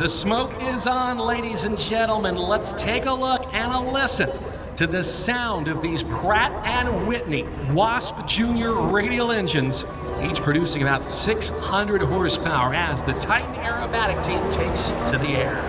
The smoke is on, ladies and gentlemen. Let's take a look and a listen to the sound of these Pratt & Whitney Wasp Junior radial engines, each producing about 600 horsepower as the Titan Aerobatic team takes to the air.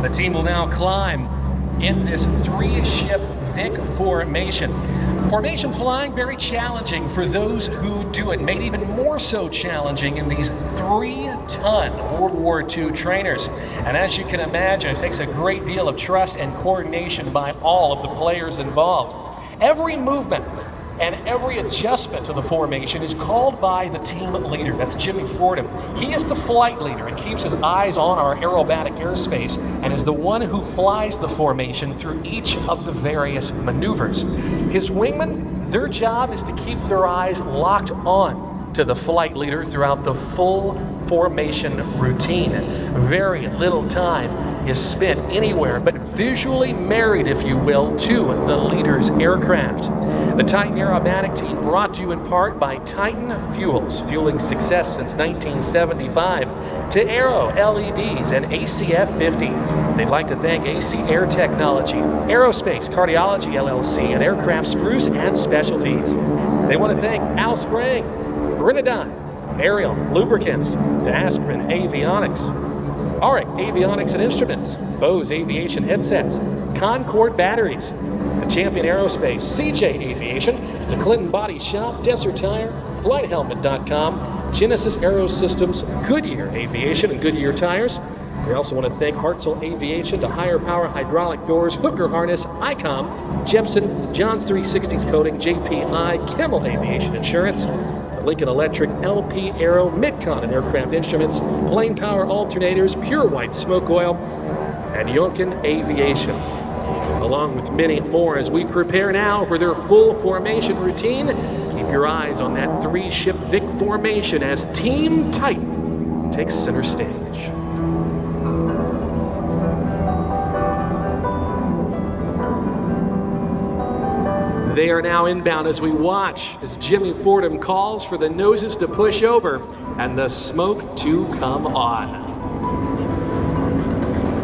The team will now climb in this three-ship Vic formation. Formation flying, very challenging for those who do it, made even more so challenging in these 3-ton World War II trainers. And as you can imagine, it takes a great deal of trust and coordination by all of the players involved. Every movement and every adjustment to the formation is called by the team leader. That's Jimmy Fordham. He is the flight leader and keeps his eyes on our aerobatic airspace and is the one who flies the formation through each of the various maneuvers. His wingmen, their job is to keep their eyes locked on to the flight leader throughout the full formation routine. Very little time is spent anywhere but visually married, if you will, to the leader's aircraft. The Titan Aerobatic team brought to you in part by Titan Fuels, fueling success since 1975, to Aero LEDs and ACF 50. They'd like to thank AC Air Technology, Aerospace Cardiology LLC, and Aircraft Sprues and Specialties. They want to thank Al Sprang, Grenadine, Ariel Lubricants, to Aspirin Avionics, Auric Avionics and Instruments, Bose Aviation Headsets, Concord Batteries, to Champion Aerospace, CJ Aviation, to Clinton Body Shop, Desert Tire, FlightHelmet.com, Genesis Aerosystems, Goodyear Aviation and Goodyear Tires. We also want to thank Hartzell Aviation, to Higher Power Hydraulic Doors, Hooker Harness, ICOM, Jepson, John's 360s Coating, JPI, Kimmel Aviation Insurance, Lincoln Electric, LP Aero, Midcon and Aircraft Instruments, Plain Power Alternators, Pure White Smoke Oil, and Yonkin Aviation, along with many more as we prepare now for their full formation routine. Keep your eyes on that three-ship Vic formation as Team Titan takes center stage. They are now inbound as we watch as Jimmy Fordham calls for the noses to push over and the smoke to come on.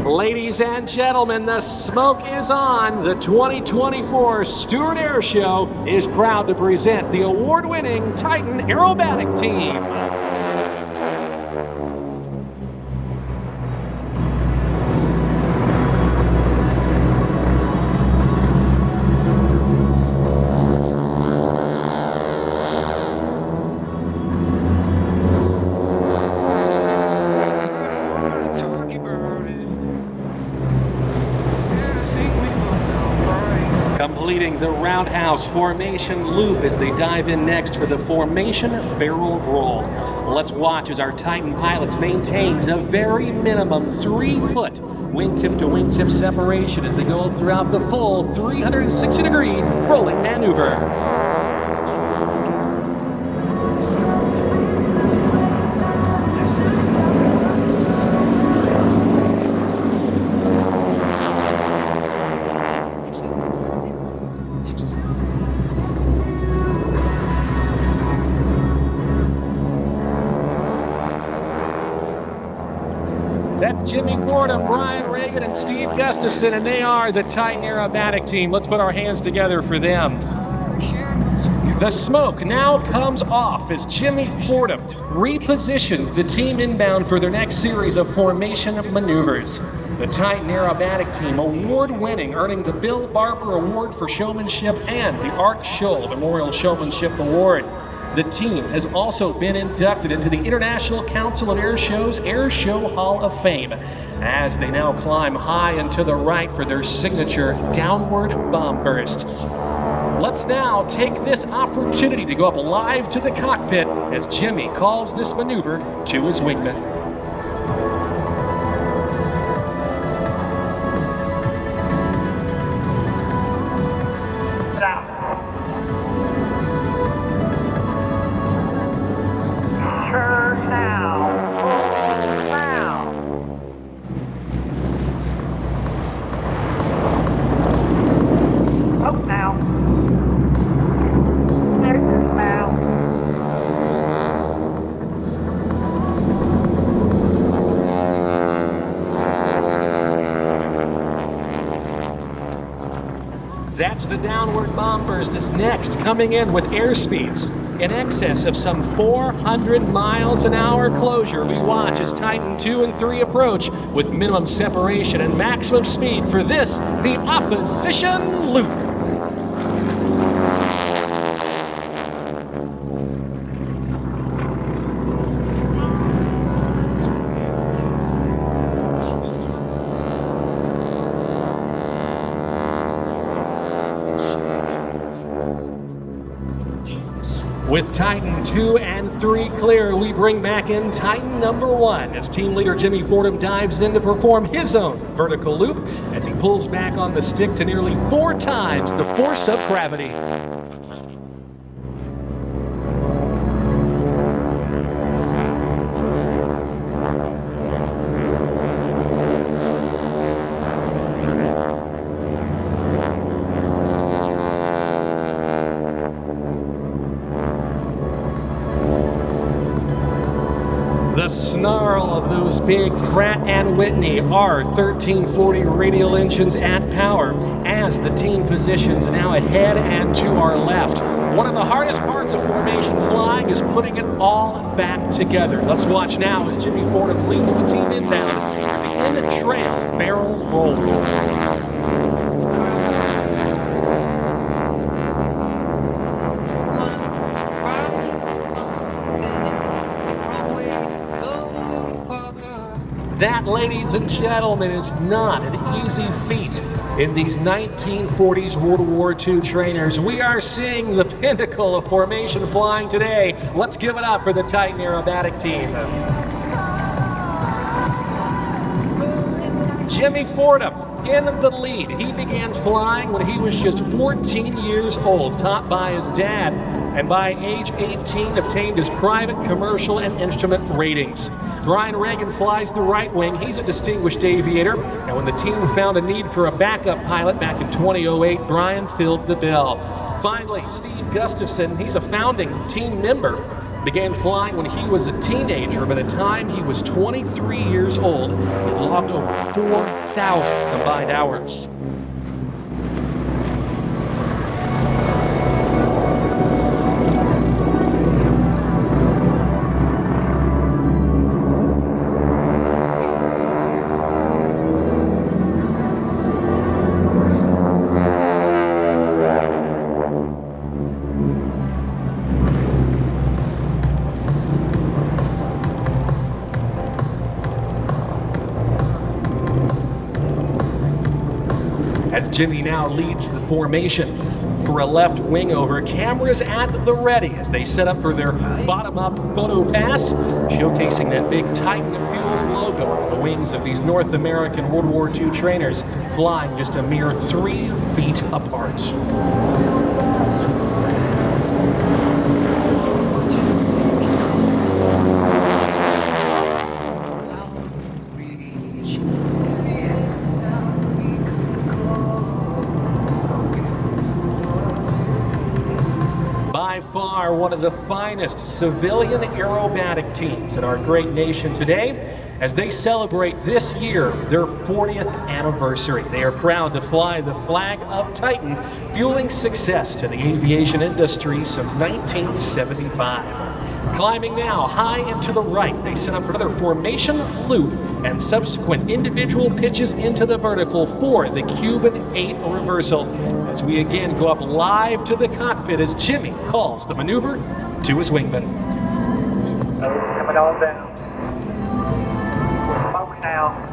Ladies and gentlemen, the smoke is on. The 2024 Stuart Airshow is proud to present the award-winning Titan Aerobatic team. Completing the roundhouse formation loop as they dive in next for the formation barrel roll. Let's watch as our Titan pilots maintain a very minimum 3-foot wingtip to wingtip separation as they go throughout the full 360-degree rolling maneuver. That's Jimmy Fordham, Brian Reagan, and Steve Gustafson, and they are the Titan Aerobatic team. Let's put our hands together for them. The smoke now comes off as Jimmy Fordham repositions the team inbound for their next series of formation maneuvers. The Titan Aerobatic team, award-winning, earning the Bill Barber Award for Showmanship and the Art Scholl Memorial Showmanship Award. The team has also been inducted into the International Council of Air Show's Air Show Hall of Fame as they now climb high and to the right for their signature downward bomb burst. Let's now take this opportunity to go up live to the cockpit as Jimmy calls this maneuver to his wingman. That's the downward bomb burst is next, coming in with airspeeds in excess of some 400 miles an hour closure. We watch as Titan 2 and 3 approach with minimum separation and maximum speed for this, the opposition loop. With Titan 2 and 3 clear, we bring back in Titan number 1 as team leader Jimmy Fordham dives in to perform his own vertical loop as he pulls back on the stick to nearly 4 times the force of gravity. The snarl of those big Pratt & Whitney R1340 radial engines at power as the team positions now ahead and to our left. One of the hardest parts of formation flying is putting it all back together. Let's watch now as Jimmy Fordham leads the team inbound in the trail barrel roll. That, ladies and gentlemen, is not an easy feat in these 1940s World War II trainers. We are seeing the pinnacle of formation flying today. Let's give it up for the Titan Aerobatic team. Jimmy Fordham in the lead. He began flying when he was just 14 years old, taught by his dad, and by age 18 obtained his private, commercial, and instrument ratings. Brian Reagan flies the right wing. He's a distinguished aviator, and when the team found a need for a backup pilot back in 2008, Brian filled the bill. Finally, Steve Gustafson, he's a founding team member, began flying when he was a teenager. By the time he was 23 years old, he logged over 4,000 combined hours. As Jimmy now leads the formation for a left wing over, cameras at the ready as they set up for their bottom-up photo pass, showcasing that big Titan Fuels logo on the wings of these North American World War II trainers, flying just a mere 3 feet apart. By far one of the finest civilian aerobatic teams in our great nation today, as they celebrate this year their 40th anniversary. They are proud to fly the flag of Titan, fueling success to the aviation industry since 1975. Climbing now high and to the right, they set up another formation loop and subsequent individual pitches into the vertical for the Cuban 8 reversal, as we again go up live to the cockpit as Jimmy calls the maneuver to his wingman. Coming on down. Smoke now.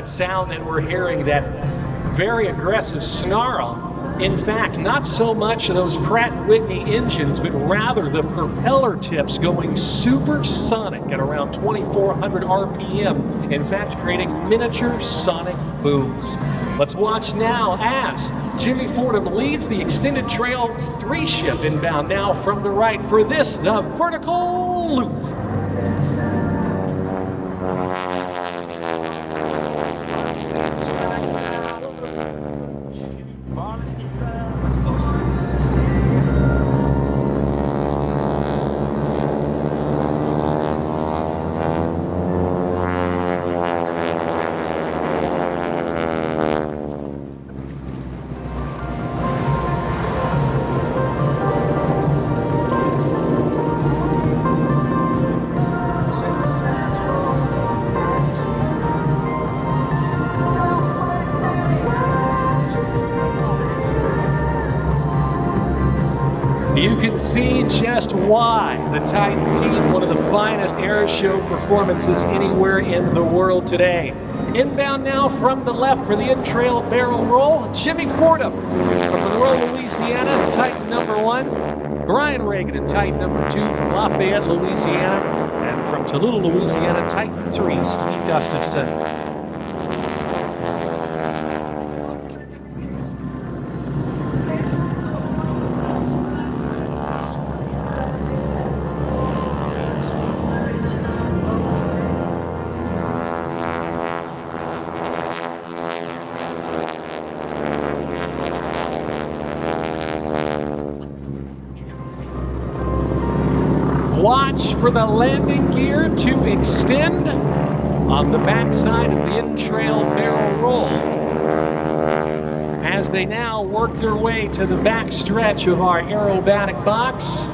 That sound that we're hearing, that very aggressive snarl, in fact, not so much of those Pratt & Whitney engines, but rather the propeller tips going supersonic at around 2,400 RPM, in fact, creating miniature sonic booms. Let's watch now as Jimmy Fordham leads the extended trail 3 ship inbound now from the right for this, the vertical loop. You can see just why the Titan team, one of the finest air show performances anywhere in the world today. Inbound now from the left for the in-trail barrel roll, Jimmy Fordham from Monroe, Louisiana, Titan number 1. Brian Reagan in Titan number 2 from Lafayette, Louisiana. And from Tallulah, Louisiana, Titan 3, Steve Gustafson. Watch for the landing gear to extend on the backside of the in-trail barrel roll as they now work their way to the back stretch of our aerobatic box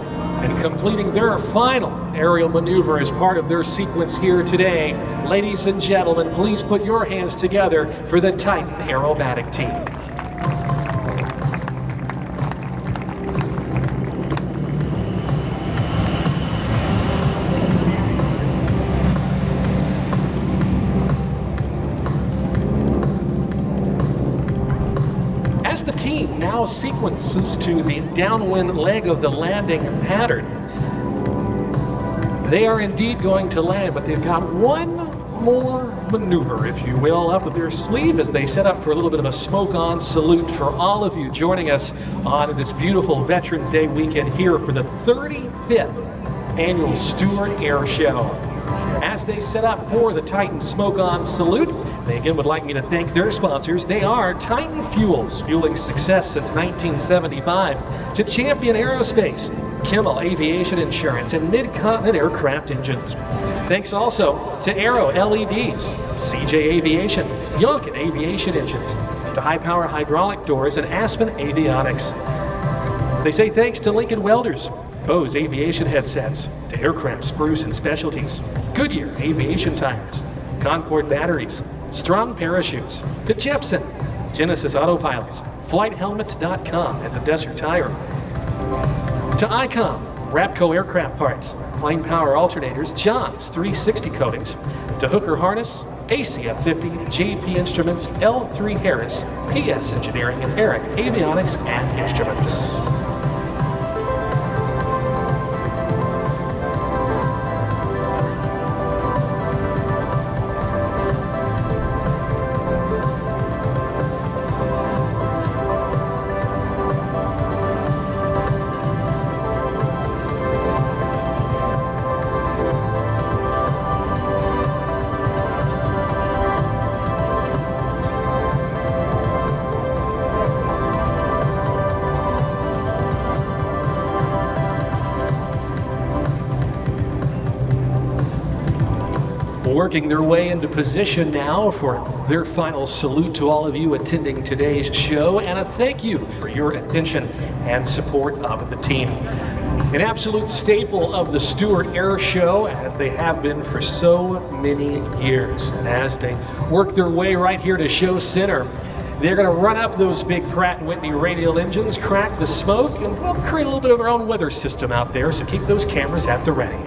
and completing their final aerial maneuver as part of their sequence here today. Ladies and gentlemen, please put your hands together for the Titan Aerobatic team. As the team now sequences to the downwind leg of the landing pattern, they are indeed going to land, but they've got one more maneuver, if you will, up their sleeve as they set up for a little bit of a smoke-on salute for all of you joining us on this beautiful Veterans Day weekend here for the 35th annual Stuart Airshow. As they set up for the Titan smoke-on salute, they again would like me to thank their sponsors. They are Titan Fuels, fueling success since 1975, to Champion Aerospace, Kimmel Aviation Insurance, and Mid-Continent Aircraft Engines. Thanks also to Aero LEDs, CJ Aviation, Yonkin Aviation Engines, to High Power Hydraulic Doors, and Aspen Avionics. They say thanks to Lincoln Welders, Bose Aviation Headsets, to Aircraft Spruce and Specialties, Goodyear Aviation Tires, Concord Batteries, Strong Parachutes, to Jepson, Genesis Autopilots, FlightHelmets.com, and the Desert Tire. To ICOM, Rapco Aircraft Parts, Plane Power Alternators, Johns 360 Coatings, to Hooker Harness, ACF 50, JP Instruments, L3 Harris, PS Engineering, and Eric Avionics and Instruments. Working their way into position now for their final salute to all of you attending today's show, and a thank you for your attention and support of the team. An absolute staple of the Stuart Airshow, as they have been for so many years. And as they work their way right here to Show Center, they're going to run up those big Pratt & Whitney radial engines, crack the smoke, and we'll create a little bit of our own weather system out there, so keep those cameras at the ready.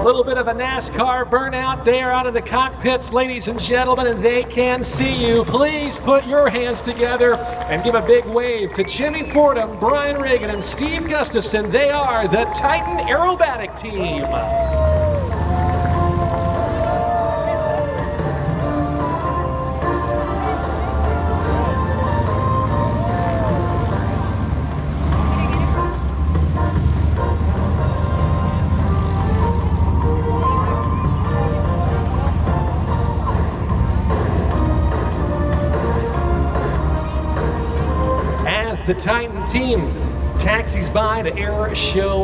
little bit of a NASCAR burnout there out of the cockpits, ladies and gentlemen, and they can see you. Please put your hands together and give a big wave to Jimmy Fordham, Brian Reagan, and Steve Gustafson. They are the Titan Aerobatic team. The Titan team taxis by to Airshow